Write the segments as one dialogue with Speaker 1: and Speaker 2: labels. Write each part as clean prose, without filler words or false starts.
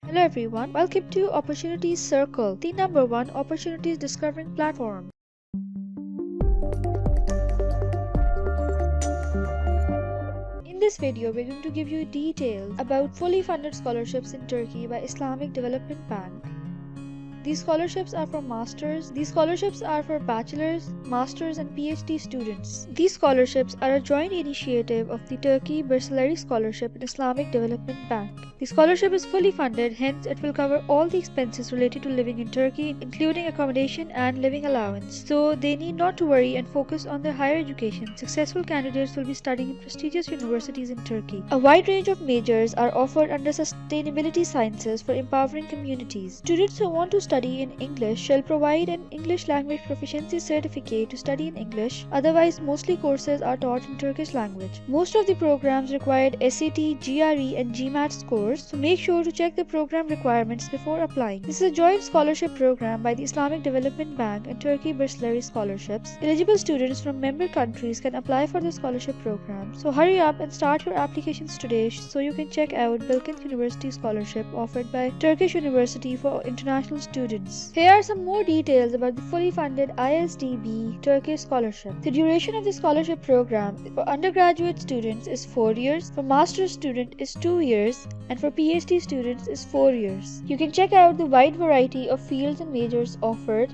Speaker 1: Hello everyone, welcome to Opportunities Circle, the number one opportunities discovering platform. In this video, we're going to give you details about fully funded scholarships in Turkey by Islamic Development Bank. These scholarships are for masters. These scholarships are for bachelor's, master's and PhD students. These scholarships are a joint initiative of the Turkey Bursary Scholarship and Islamic Development Bank. The scholarship is fully funded, hence it will cover all the expenses related to living in Turkey, including accommodation and living allowance. So they need not to worry and focus on their higher education. Successful candidates will be studying in prestigious universities in Turkey. A wide range of majors are offered under sustainability sciences for empowering communities. Students who want to study in English shall provide an English language proficiency certificate to study in English. Otherwise, mostly courses are taught in Turkish language. Most of the programs required SAT, GRE and GMAT scores, so make sure to check the program requirements before applying. This is a joint scholarship program by the Islamic Development Bank and Turkey Bursary Scholarships. Eligible students from member countries can apply for the scholarship program. So hurry up and start your applications today so you can check out Bilkent University Scholarship offered by Turkish University for International Students. Here are some more details about the fully funded ISDB Turkish Scholarship. The duration of the scholarship program for undergraduate students is 4 years, for master's student is 2 years, and for PhD students is 4 years. You can check out the wide variety of fields and majors offered.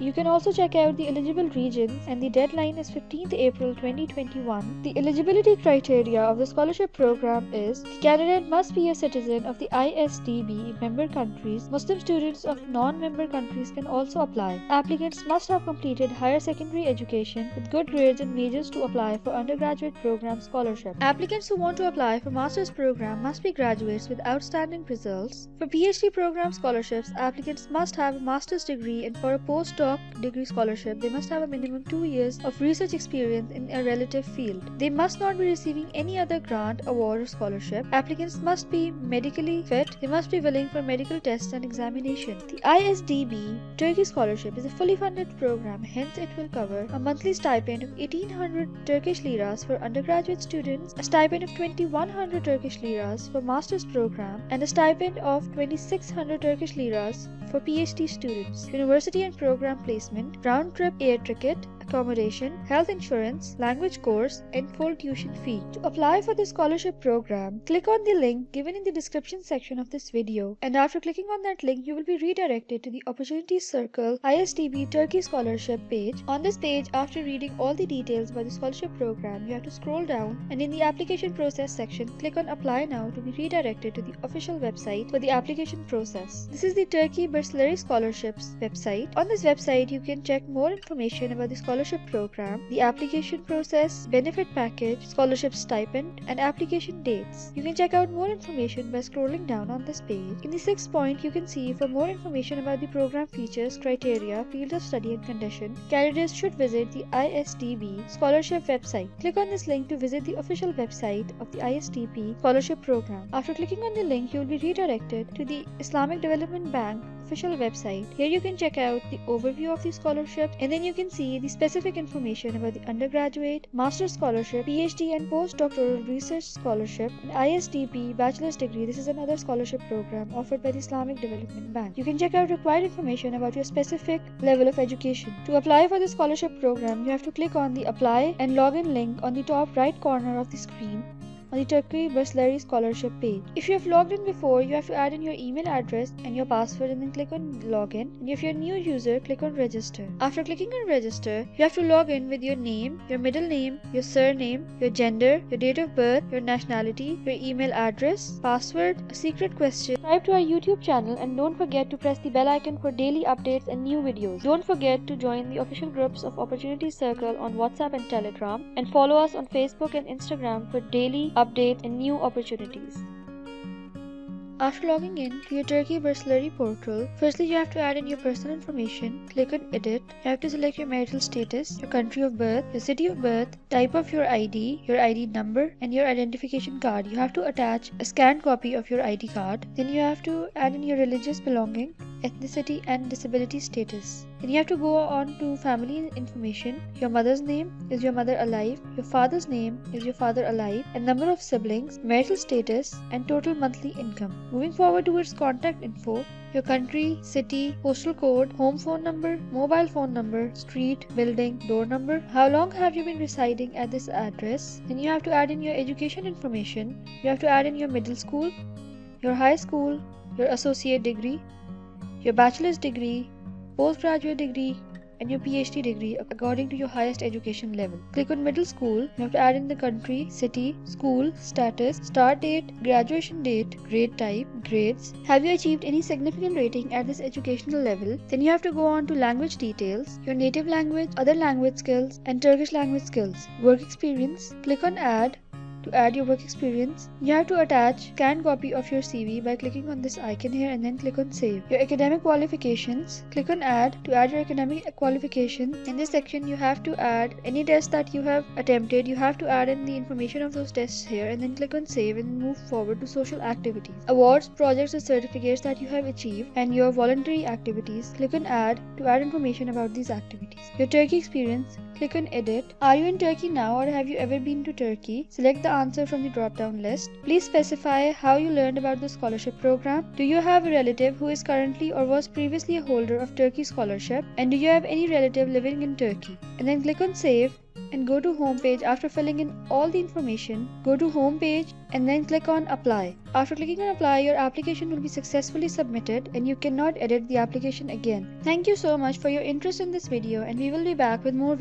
Speaker 1: You can also check out the eligible regions, and the deadline is 15th April 2021. The eligibility criteria of the scholarship program is the candidate must be a citizen of the ISDB member countries. Muslim students of non-member countries can also apply. Applicants must have completed higher secondary education with good grades and majors to apply for undergraduate program scholarship. Applicants who want to apply for master's program must be graduates with outstanding results. For PhD program scholarships, applicants must have a master's degree, and for a postdoc degree scholarship, they must have a minimum 2 years of research experience in a relative field. They must not be receiving any other grant, award or scholarship. Applicants must be medically fit. They must be willing for medical tests and examination. The ISDB Turkey Scholarship is a fully funded program, hence it will cover a monthly stipend of 1800 Turkish liras for undergraduate students, a stipend of 2100 Turkish liras for master's program, and a stipend of 2600 Turkish liras for PhD students. University and program placement, round-trip air ticket, accommodation, health insurance, language course, and full tuition fee. To apply for the scholarship program, click on the link given in the description section of this video, and after clicking on that link, you will be redirected to the Opportunities Circle ISDB Turkey Scholarship page. On this page, after reading all the details about the scholarship program, you have to scroll down, and in the application process section, click on Apply Now to be redirected to the official website for the application process. This is the Turkey Bursary Scholarships website. On this website, you can check more information about the scholarship program, the application process, benefit package, scholarship stipend, and application dates. You can check out more information by scrolling down on this page. In the 6th point, you can see for more information about the program features, criteria, field of study and condition, candidates should visit the ISDB Scholarship website. Click on this link to visit the official website of the ISDB Scholarship program. After clicking on the link, you will be redirected to the Islamic Development Bank official website. Here you can check out the overview of the scholarship, and then you can see the specific information about the undergraduate, master's scholarship, PhD and postdoctoral research scholarship, and ISDB bachelor's degree. This is another scholarship program offered by the Islamic Development Bank. You can check out required information about your specific level of education. To apply for the scholarship program, you have to click on the Apply and Login link on the top right corner of the screen on the Turkey Bursary Scholarship page. If you have logged in before, you have to add in your email address and your password, and then click on Login. And if you're a new user, click on Register. After clicking on Register, you have to log in with your name, your middle name, your surname, your gender, your date of birth, your nationality, your email address, password, a secret question. Subscribe to our YouTube channel, and don't forget to press the bell icon for daily updates and new videos. Don't forget to join the official groups of Opportunity Circle on WhatsApp and Telegram, and follow us on Facebook and Instagram for daily updates and new opportunities. After logging in to your Turkey Bursary portal, firstly you have to add in your personal information. Click on Edit. You have to select your marital status, your country of birth, your city of birth, type of your ID number, and your identification card. You have to attach a scanned copy of your ID card. Then you have to add in your religious belonging. ethnicity, and disability status. Then you have to go on to family information. Your mother's name, is your mother alive? Your father's name, is your father alive? And number of siblings, marital status, and total monthly income. Moving forward towards contact info, your country, city, postal code, home phone number, mobile phone number, street, building, door number. How long have you been residing at this address? Then you have to add in your education information. You have to add in your middle school, your high school, your associate degree, your bachelor's degree, postgraduate degree, and your PhD degree according to your highest education level. Click on middle school. You have to add in the country, city, school, status, start date, graduation date, grade type, grades. Have you achieved any significant rating at this educational level? Then you have to go on to language details, your native language, other language skills, and Turkish language skills. Work experience. Click on add to add your work experience. You have to attach scanned copy of your CV by clicking on this icon here and then click on save. Your academic qualifications. Click on add to add your academic qualifications. In this section you have to add any test that you have attempted. You have to add in the information of those tests here and then click on save and move forward to social activities. Awards, projects, or certificates that you have achieved and your voluntary activities. Click on add to add information about these activities. Your Turkey experience. Click on edit. Are you in Turkey now or have you ever been to Turkey? Select the answer from the drop down list. Please specify how you learned about the scholarship program. Do you have a relative who is currently or was previously a holder of Turkey scholarship? And do you have any relative living in Turkey? And then click on save and go to home page. After filling in all the information, go to home page and then click on apply. After clicking on apply, your application will be successfully submitted and you cannot edit the application again. Thank you so much for your interest in this video and we will be back with more videos.